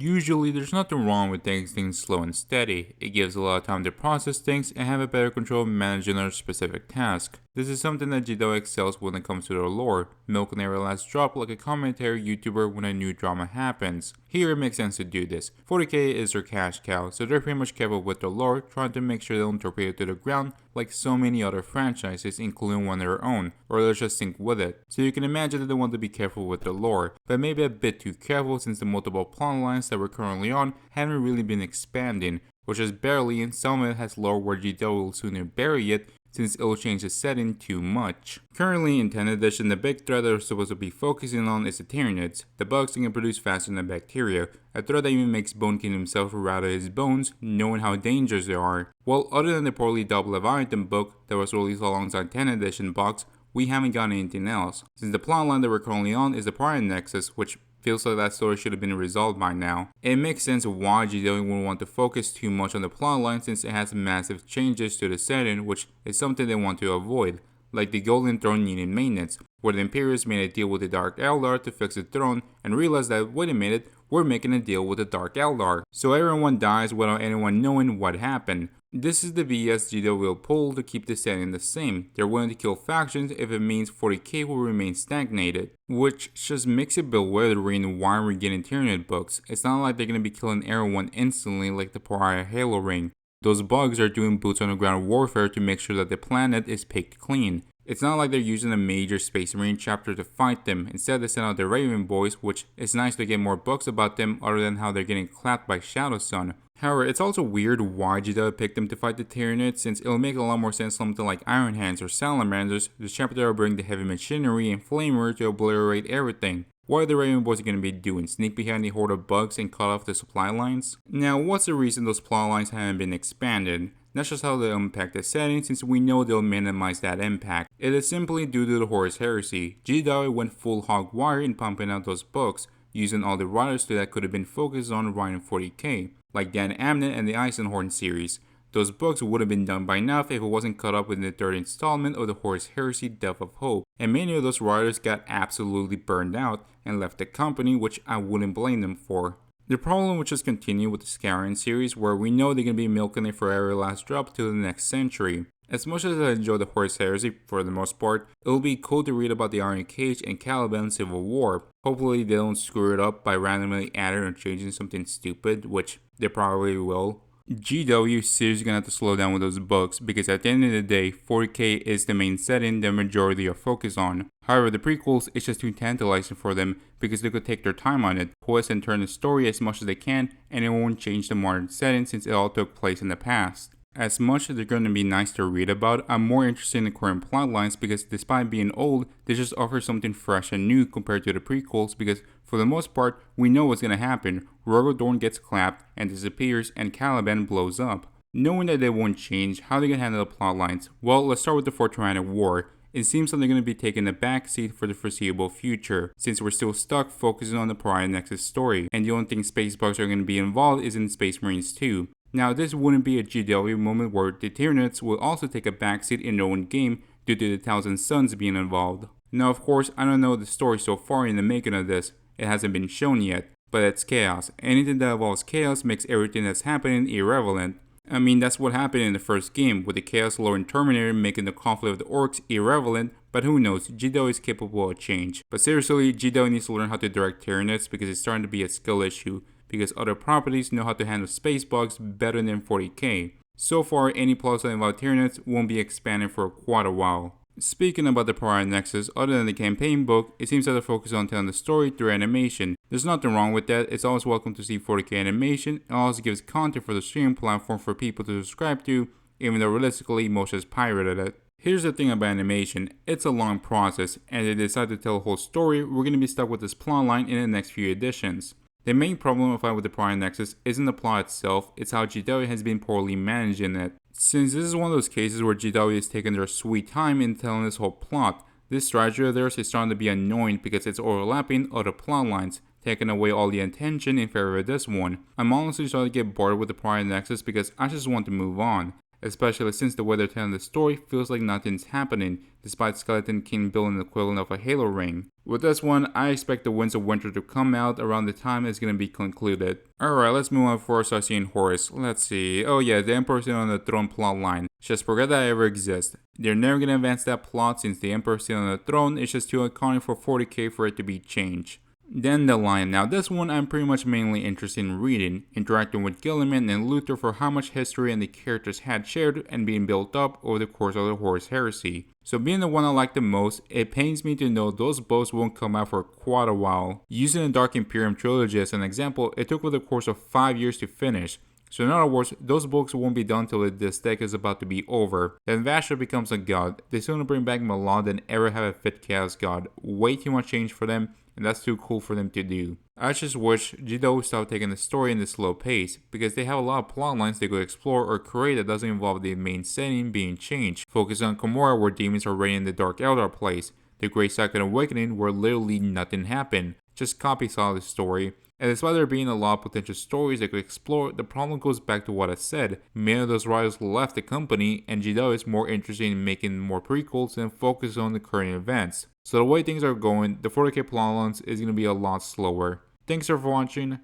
Usually, there's nothing wrong with taking things slow and steady. It gives a lot of time to process things and have a better control of managing our specific task. This is something that Jido excels when it comes to their lore, milking every last drop like a commentary YouTuber when a new drama happens. Here it makes sense to do this. 40k is their cash cow, so they're pretty much careful with their lore, trying to make sure they don't torpedo it to the ground like so many other franchises, including one of their own, or they'll just sink with it. So you can imagine that they want to be careful with the lore, but maybe a bit too careful since the multiple plot lines that we're currently on haven't really been expanding, which is barely, and some of it has lore where GW will sooner bury it since it'll change the setting too much. Currently in 10th edition, the big threat that we're supposed to be focusing on is the Tyranids, the bugs that can produce faster than bacteria, a threat that even makes Bone King himself rattle his bones, knowing how dangerous they are. Well, other than the poorly dubbed Leviathan book that was released alongside 10th edition box, we haven't gotten anything else, since the plotline that we're currently on is the Pride Nexus, which feels like that story should have been resolved by now. It makes sense why GW wouldn't want to focus too much on the plotline since it has massive changes to the setting, which is something they want to avoid, like the Golden Throne needing maintenance, where the Imperials made a deal with the Dark Eldar to fix the throne and realized that, wait a minute, we're making a deal with the Dark Eldar. So everyone dies without anyone knowing what happened. This is the BS GW will pull to keep the setting the same. They're willing to kill factions if it means 40k will remain stagnated, which just makes it bewildering why we're getting Tyranid books. It's not like they're going to be killing everyone instantly like the Pariah Halo ring. Those bugs are doing boots on the ground warfare to make sure that the planet is picked clean. It's not like they're using a major Space Marine chapter to fight them. Instead, they send out the Raven Boys, which is nice to get more books about them other than how they're getting clapped by Shadow Sun. However, it's also weird why GW picked them to fight the Tyranids, since it'll make a lot more sense something like Iron Hands or Salamanders, the chapter that will bring the heavy machinery and Flamer to obliterate everything. What are the Raven Boys going to be doing? Sneak behind the horde of bugs and cut off the supply lines? Now, what's the reason those plot lines haven't been expanded? That's just how they'll impact the setting, since we know they'll minimize that impact. It is simply due to the Horus Heresy. GW went full hog wire in pumping out those books, using all the writers that could have been focused on writing 40k, like Dan Abnett and the Eisenhorn series. Those books would have been done by now if it wasn't caught up with the third installment of the Horus Heresy Death of Hope, and many of those writers got absolutely burned out and left the company, which I wouldn't blame them for. The problem will just continue with the Scarian series, where we know they're going to be milking it for every last drop till the next century. As much as I enjoy the Horus Heresy for the most part, it'll be cool to read about the Iron Cage and Caliban Civil War. Hopefully they don't screw it up by randomly adding or changing something stupid, which they probably will. GW seriously gonna have to slow down with those books, because at the end of the day, 40k is the main setting the majority are focused on. However, the prequels is just too tantalizing for them, because they could take their time on it, twist and turn the story as much as they can, and it won't change the modern setting since it all took place in the past. As much as they're going to be nice to read about, I'm more interested in the current plotlines because despite being old, they just offer something fresh and new compared to the prequels, because for the most part, we know what's going to happen. Rogodorn gets clapped and disappears, and Caliban blows up. Knowing that they won't change, how are they going to handle the plotlines? Well, let's start with the Fourth Tyrannic War. It seems that they're going to be taking a backseat for the foreseeable future, since we're still stuck focusing on the Pariah Nexus story, and the only thing space bugs are going to be involved is in Space Marines 2. Now, this wouldn't be a GW moment where the Tyranids will also take a backseat in their own game due to the Thousand Suns being involved. Now, of course, I don't know the story so far in the making of this, it hasn't been shown yet, but it's chaos. Anything that involves chaos makes everything that's happening irrelevant. I mean, that's what happened in the first game, with the Chaos Lord and Terminator making the conflict of the orcs irrelevant, but who knows, GW is capable of change. But seriously, GW needs to learn how to direct Tyranids because it's starting to be a skill issue, because other properties know how to handle space bugs better than 40k. So far, any plots that involve Tyranids won't be expanded for quite a while. Speaking about the Pariah Nexus, other than the campaign book, it seems that they're focused on telling the story through animation. There's nothing wrong with that, it's always welcome to see 40k animation, and also gives content for the streaming platform for people to subscribe to, even though realistically most has pirated it. Here's the thing about animation, it's a long process, and if they decide to tell a whole story, we're going to be stuck with this plotline in the next few editions. The main problem I find with the Pariah Nexus isn't the plot itself, it's how GW has been poorly managing it. Since this is one of those cases where GW is taking their sweet time in telling this whole plot, this strategy of theirs is starting to be annoying because it's overlapping other plot lines, taking away all the attention in favor of this one. I'm honestly starting to get bored with the Pariah Nexus because I just want to move on. especially since the way they're telling the story feels like nothing's happening, despite Skeleton King building the equivalent of a Halo ring. With this one, I expect the Winds of Winter to come out around the time it's gonna be concluded. Alright, let's move on before I start seeing Horus. Let's see. Oh yeah, the Emperor sitting on the throne plotline. Just forget that ever exists. They're never gonna advance that plot since the Emperor sitting on the throne is just too iconic for 40k for it to be changed. Then the Lion. Now this one I'm pretty much mainly interested in reading, interacting with Gilliman and Luther for how much history and the characters had shared and being built up over the course of the Horus Heresy. So being the one I like the most, it pains me to know those books won't come out for quite a while. Using the Dark Imperium trilogy as an example, it took over the course of 5 years to finish. So in other words, those books won't be done till this deck is about to be over. Then Vasher becomes a god. They sooner bring back Milan than ever have a fit chaos god. Way too much change for them, and that's too cool for them to do. I just wish Jido would stop taking the story in this slow pace, because they have a lot of plot lines they could explore or create that doesn't involve the main setting being changed. Focus on Komorra where demons are reigning in the Dark Eldar place, the Great Second Awakening where literally nothing happened. Just copy solid story. And despite there being a lot of potential stories they could explore, the problem goes back to what I said. Many of those writers left the company, and Jido is more interested in making more prequels and focus on the current events. So the way things are going, the 40k plotlines is going to be a lot slower. Thanks for watching,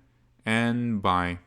and bye.